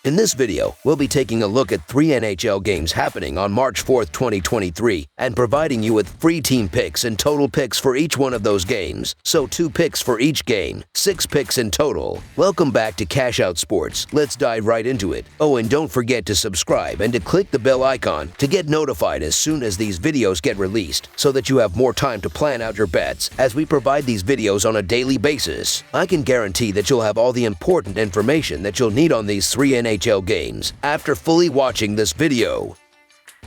In this video, we'll be taking a look at 3 NHL games happening on March 4th, 2023, and providing you with free team picks and total picks for each one of those games. So 2 picks for each game, 6 picks in total. Welcome back to Cash Out Sports. Let's dive right into it. Oh, and don't forget to subscribe and to click the bell icon to get notified as soon as these videos get released, so that you have more time to plan out your bets as we provide these videos on a daily basis. I can guarantee that you'll have all the important information that you'll need on these 3 NHL games after fully watching this video.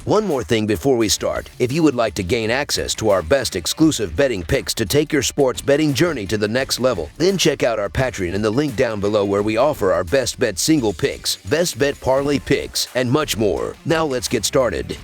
One more thing before we start. If you would like to gain access to our best exclusive betting picks to take your sports betting journey to the next level, then check out our Patreon in the link down below, where we offer our best bet single picks, best bet parlay picks, and much more. Now let's get started.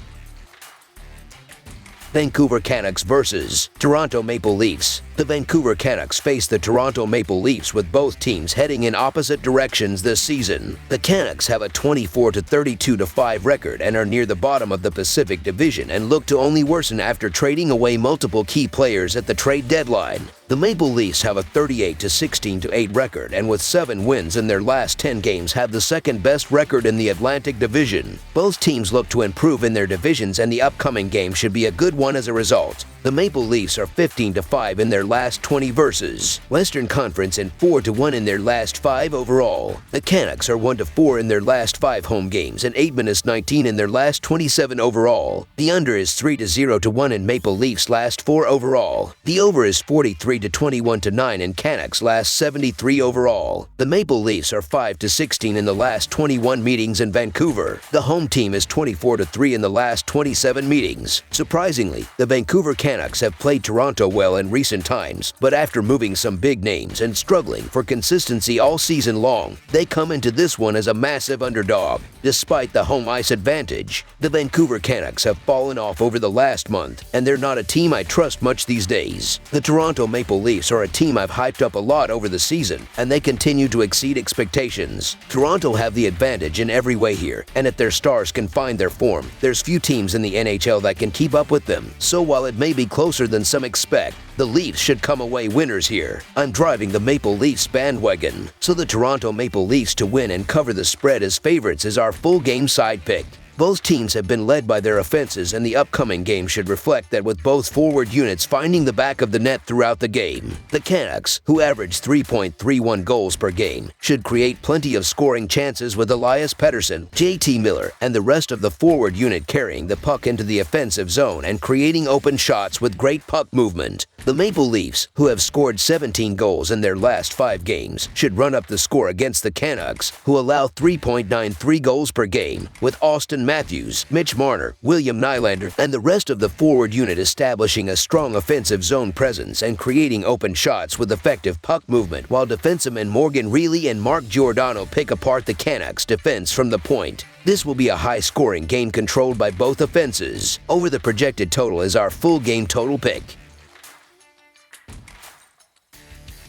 Vancouver Canucks versus Toronto Maple Leafs. The Vancouver Canucks face the Toronto Maple Leafs, with both teams heading in opposite directions this season. The Canucks have a 24-32-5 record and are near the bottom of the Pacific Division and look to only worsen after trading away multiple key players at the trade deadline. The Maple Leafs have a 38-16-8 record and, with 7 wins in their last 10 games, have the second best record in the Atlantic Division. Both teams look to improve in their divisions, and the upcoming game should be a good one as a result. The Maple Leafs are 15-5 in their last 20 versus Western Conference and 4-1 in their last 5 overall. The Canucks are 1-4 in their last 5 home games and 8-19 in their last 27 overall. The under is 3-0-1 in Maple Leafs' last 4 overall. The over is 43-21-9 in Canucks' last 73 overall. The Maple Leafs are 5-16 in the last 21 meetings in Vancouver. The home team is 24-3 in the last 27 meetings. Surprisingly, the Vancouver Canucks have played Toronto well in recent times, but after moving some big names and struggling for consistency all season long, they come into this one as a massive underdog. Despite the home ice advantage, the Vancouver Canucks have fallen off over the last month, and they're not a team I trust much these days. The Toronto Maple Leafs are a team I've hyped up a lot over the season, and they continue to exceed expectations. Toronto have the advantage in every way here, and if their stars can find their form, there's few teams in the NHL that can keep up with them. So while it may be closer than some expect, the Leafs should come away winners here. I'm driving the Maple Leafs bandwagon, so the Toronto Maple Leafs to win and cover the spread as favorites is our full game side pick. Both teams have been led by their offenses, and the upcoming game should reflect that, with both forward units finding the back of the net throughout the game. The Canucks, who average 3.31 goals per game, should create plenty of scoring chances, with Elias Pettersson, JT Miller, and the rest of the forward unit carrying the puck into the offensive zone and creating open shots with great puck movement. The Maple Leafs, who have scored 17 goals in their last 5 games, should run up the score against the Canucks, who allow 3.93 goals per game, with Austin Matthews, Mitch Marner, William Nylander, and the rest of the forward unit establishing a strong offensive zone presence and creating open shots with effective puck movement, while defensemen Morgan Reilly and Mark Giordano pick apart the Canucks' defense from the point. This will be a high-scoring game controlled by both offenses. Over the projected total is our full game total pick.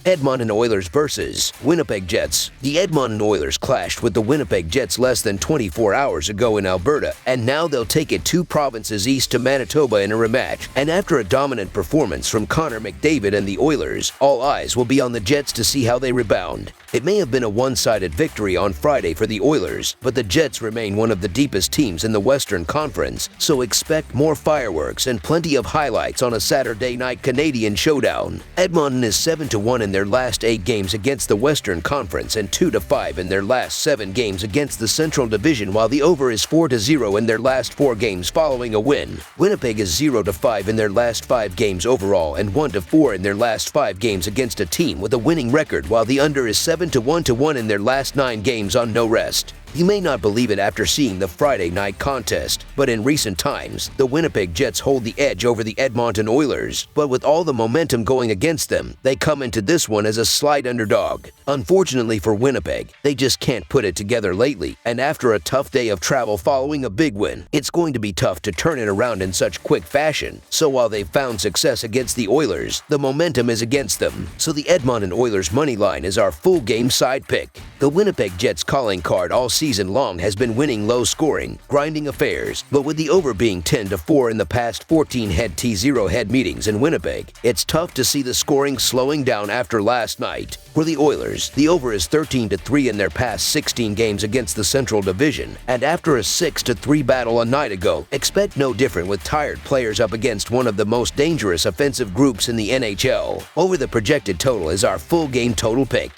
Edmonton Oilers versus Winnipeg Jets. The Edmonton Oilers clashed with the Winnipeg Jets less than 24 hours ago in Alberta, and now they'll take it 2 provinces east to Manitoba in a rematch. And after a dominant performance from Connor McDavid and the Oilers, all eyes will be on the Jets to see how they rebound. It may have been a one-sided victory on Friday for the Oilers, but the Jets remain one of the deepest teams in the Western Conference, so expect more fireworks and plenty of highlights on a Saturday night Canadian showdown. Edmonton is 7-1 in their last 8 games against the Western Conference and 2-5 in their last 7 games against the Central Division, while the over is 4-0 in their last 4 games following a win. Winnipeg is 0-5 in their last 5 games overall and 1-4 in their last 5 games against a team with a winning record, while the under is 7-1 in their last 9 games on no rest. You may not believe it after seeing the Friday night contest, but in recent times, the Winnipeg Jets hold the edge over the Edmonton Oilers. But with all the momentum going against them, they come into this one as a slight underdog. Unfortunately for Winnipeg, they just can't put it together lately, and after a tough day of travel following a big win, it's going to be tough to turn it around in such quick fashion. So while they've found success against the Oilers, the momentum is against them. So the Edmonton Oilers money line is our full game side pick. The Winnipeg Jets calling card all season season long has been winning low-scoring, grinding affairs, but with the over being 10-4 in the past 14 head-to-0 head meetings in Winnipeg, it's tough to see the scoring slowing down after last night. For the Oilers, the over is 13-3 in their past 16 games against the Central Division, and after a 6-3 battle a night ago, expect no different with tired players up against one of the most dangerous offensive groups in the NHL. Over the projected total is our full game total pick.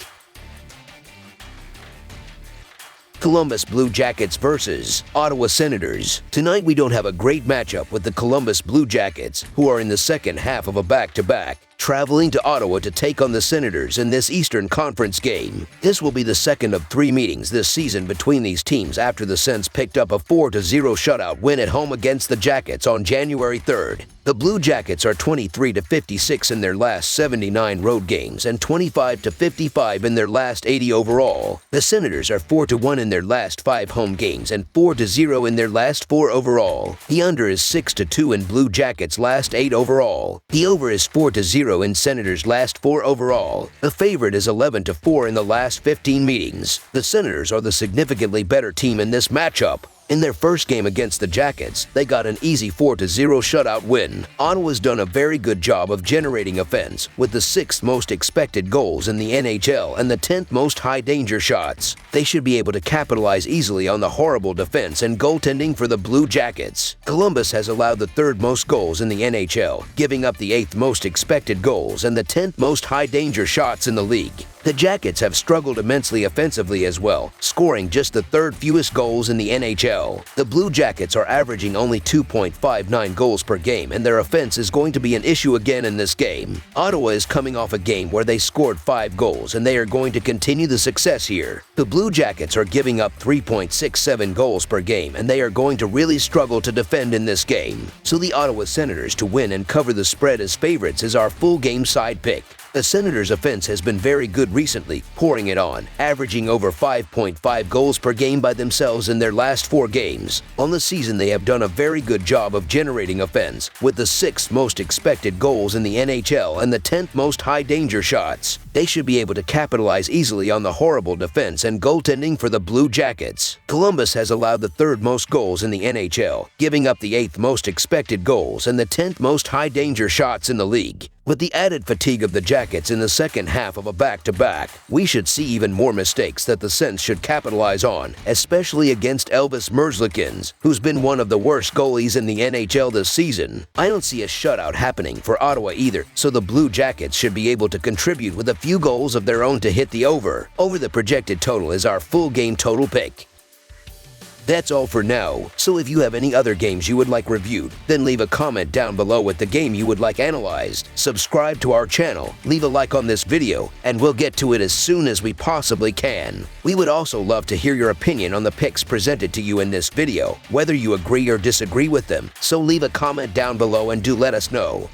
Columbus Blue Jackets versus Ottawa Senators. Tonight we don't have a great matchup with the Columbus Blue Jackets, who are in the second half of a back-to-back, traveling to Ottawa to take on the Senators in this Eastern Conference game. This will be the second of 3 meetings this season between these teams after the Sens picked up a 4-0 shutout win at home against the Jackets on January 3rd. The Blue Jackets are 23-56 in their last 79 road games and 25-55 in their last 80 overall. The Senators are 4-1 in their last 5 home games and 4-0 in their last 4 overall. The under is 6-2 in Blue Jackets' last 8 overall. The over is 4-0 in Senators' last 4 overall. The favorite is 11-4 in the last 15 meetings. The Senators are the significantly better team in this matchup. In their first game against the Jackets, they got an easy 4-0 shutout win. Ottawa's done a very good job of generating offense, with the 6th most expected goals in the NHL and the 10th most high-danger shots. They should be able to capitalize easily on the horrible defense and goaltending for the Blue Jackets. Columbus has allowed the 3rd most goals in the NHL, giving up the 8th most expected goals and the 10th most high-danger shots in the league. The Jackets have struggled immensely offensively as well, scoring just the 3rd fewest goals in the NHL. The Blue Jackets are averaging only 2.59 goals per game, and their offense is going to be an issue again in this game. Ottawa is coming off a game where they scored 5 goals, and they are going to continue the success here. The Blue Jackets are giving up 3.67 goals per game, and they are going to really struggle to defend in this game. So the Ottawa Senators to win and cover the spread as favorites is our full game side pick. The Senators' offense has been very good recently, pouring it on, averaging over 5.5 goals per game by themselves in their last 4 games. On the season, they have done a very good job of generating offense, with the 6th most expected goals in the NHL and the 10th most high-danger shots. They should be able to capitalize easily on the horrible defense and goaltending for the Blue Jackets. Columbus has allowed the 3rd most goals in the NHL, giving up the 8th most expected goals and the 10th most high-danger shots in the league. With the added fatigue of the Jackets in the second half of a back-to-back, we should see even more mistakes that the Sens should capitalize on, especially against Elvis Merzlikins, who's been one of the worst goalies in the NHL this season. I don't see a shutout happening for Ottawa either, so the Blue Jackets should be able to contribute with a few goals of their own to hit the over. Over the projected total is our full game total pick. That's all for now, so if you have any other games you would like reviewed, then leave a comment down below with the game you would like analyzed. Subscribe to our channel, leave a like on this video, and we'll get to it as soon as we possibly can. We would also love to hear your opinion on the picks presented to you in this video, whether you agree or disagree with them, so leave a comment down below and do let us know.